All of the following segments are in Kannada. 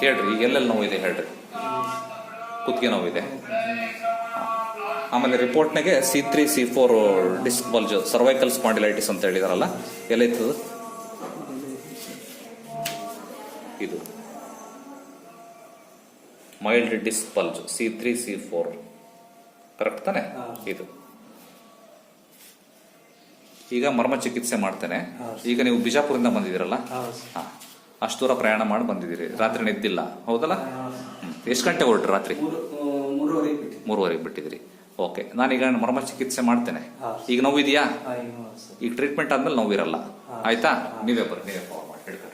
ಹೇಳ್ರಿ, ಈಗ ಎಲ್ಲೆಲ್ಲಿ ನೋವಿದೆ ಹೇಳ್ರಿ. ಕುತ್ತಿಗೆ ನೋವಿದೆ. ಆಮೇಲೆ ರಿಪೋರ್ಟ್ನಾಗೆ C3 C4 disc bulge, cervical spondylitis ಅಂತ ಹೇಳಿದಾರಲ್ಲ, ಎಲ್ಲೈತದು ಇದು mild disc bulge C3 C4 correct ತಾನೆ? ಇದು ಈಗ ಮರ್ಮ ಚಿಕಿತ್ಸೆ ಮಾಡ್ತೇನೆ. ಈಗ ನೀವು ಬಿಜಾಪುರದಿಂದ ಬಂದಿದ್ದೀರಲ್ಲ, ಅಷ್ಟು ದೂರ ಪ್ರಯಾಣ ಮಾಡಿ ಬಂದಿದ್ದೀರಿ, ರಾತ್ರಿ ನಿದ್ದಿಲ್ಲ ಹೌದಲ್ಲ? ಎಷ್ಟು ಗಂಟೆ ಹೊರಟ್ರಿ ರಾತ್ರಿ? 3:30 ಬಿಟ್ಟಿದ್ರಿ. ಓಕೆ, ನಾನೀಗ ಮರ್ಮ ಚಿಕಿತ್ಸೆ ಮಾಡ್ತೇನೆ. ಈಗ ನೋವಿದೆಯಾ? ಈಗ ಟ್ರೀಟ್ಮೆಂಟ್ ಆದ್ಮೇಲೆ ನೋವಿರಲ್ಲ, ಆಯ್ತಾ? ನೀವೇ ಫಾಲೋ ಮಾಡಿ ಹೇಳ್ಕೊಡ್ರಿ.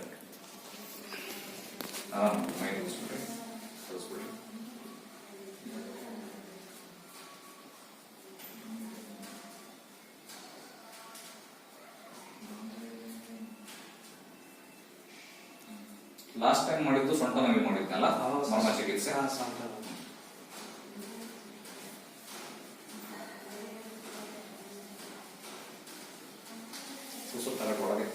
ಲಾಸ್ಟ್ ಟೈಮ್ ಮಾಡಿದ್ದು ಸೊಂಟ ನೋವಿಗೆ ಮಾಡಿದ್ನಲ್ಲ ಮರ್ಮ ಚಿಕಿತ್ಸೆ. ಒಳಗೆ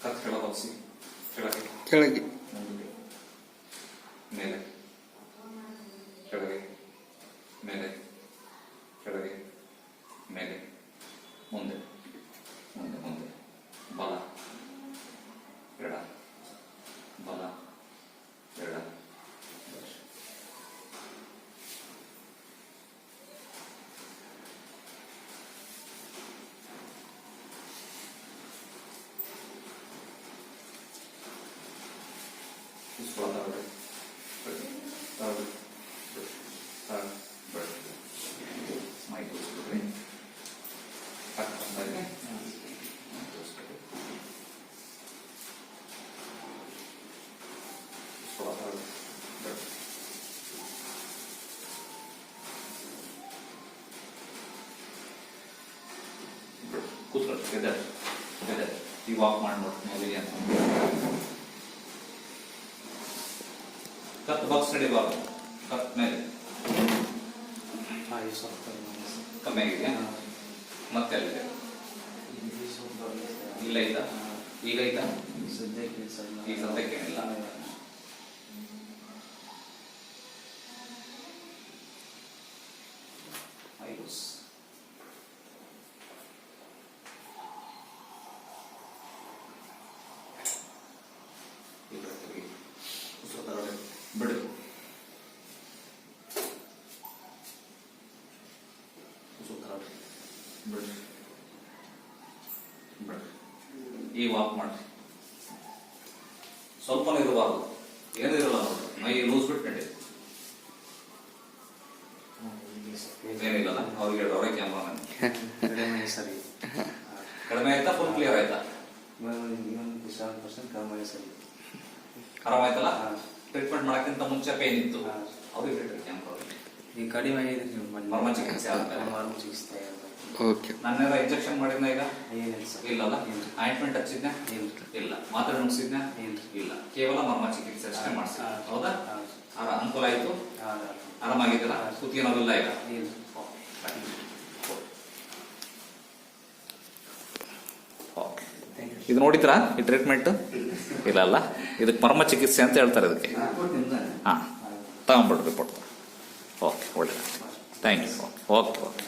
ಕತ್ ಕೆಳಗೆ ಕೆಳಗೆ ಮೇಲೆ ಕೆಳಗೆ ಮೇಲೆ ಕೆಳಗೆ ಮೇಲೆ ಮುಂದೆ ಮುಂದೆ ಮುಂದೆ ಬಲ ಎಡ ಬಲ ಎಡ ಕೂತ್ಕೊಳ್ಳಿ. ಈ ವಾಕ್ ಮಾಡ್ಬಿಟ್ಟು ಕತ್ ಬಾಕ್ಸ್ ರೆಡಿ ಬಾಗ ಕತ್ ಮೇಲೆ ಕಮ್ಮಿ ಆಗಿದೆಯಾ? ಮತ್ತೆ ಅಲ್ಲಿದೆ ಇಲ್ಲ ಐತಾ? ಈಗ ಐತಾ? ಈಗ ಸದ್ಯಕ್ಕೇನಿಲ್ಲ. ಬಿಡು. ಈ ವಾಕ್ ಮಾಡ್ರಿ. ಸ್ವಲ್ಪ ಇರಬಾರ್ದು, ಏನಿರಲ್ಲ ನೋಡ್ರಿ, ಮೈ ಲೂಸ್ ಬಿಟ್ಟು ನಡಿ. ಏನಿಲ್ಲ ಅವ್ರಿಗೆ ಹೇಳೋರೆ ಕ್ಯಾಮ್ರಾ ಕಡಿಮೆ ಆಯ್ತಾ? ಫುಲ್ ಕ್ಲಿಯರ್ ಆಯ್ತಾ? ಆರಾಮಾಯ್ತಲ್ಲ? ಟ್ರೀಟ್ಮೆಂಟ್ ಮಾಡಕ್ಕಿಂತ ಮುಂಚೆ ಪೇನ್ ಇತ್ತು, ಅವ್ರಿಗೆ ಹೇಳ್ರಿ ಕ್ಯಾಮ್ರಾ ಈಗ ಕಡಿಮೆ ಆಗಿದೆ. ಮರ್ಮ ಚಿಕಿತ್ಸೆ ಆದ್ಮೇಲೆ ನಾನೆಲ್ಲ ಇಂಜೆಕ್ಷನ್ ಮಾಡಿದ್ನ ಈಗ? ಇಲ್ಲಲ್ಲ. ಆಯಿಂಟ್ಮೆಂಟ್ ಹಚ್ಚಿದ್ನ? ಇಲ್ಲ. ಮಾತ್ರೆ ನುಗ್ಸಿದ್ನ? ಇಲ್ಲ. ಕೇವಲ ಮರ್ಮ ಚಿಕಿತ್ಸೆ ಅಷ್ಟೇ ಮಾಡಿಸಿ, ಹೌದಾ? ಅನುಕೂಲ ಆಯ್ತು? ಆರಾಮಾಗಿದ್ದಲ್ಲ? ಕುತ್ತಿಗೆ ನೋವಿಲ್ಲ ಈಗ? ಇದು ನೋಡಿದ್ರಾ ಈ ಟ್ರೀಟ್ಮೆಂಟ್? ಇಲ್ಲ ಅಲ್ಲ, ಇದಕ್ಕೆ ಮರ್ಮ ಚಿಕಿತ್ಸೆ ಅಂತ ಹೇಳ್ತಾರೆ ಇದಕ್ಕೆ. ತಗೊಂಡ್ಬಿಡ್ರಿ ರಿಪೋರ್ಟ್. ಓಕೆ, ಒಳ್ಳೆ ಥ್ಯಾಂಕ್ ಯು. ಓಕೆ.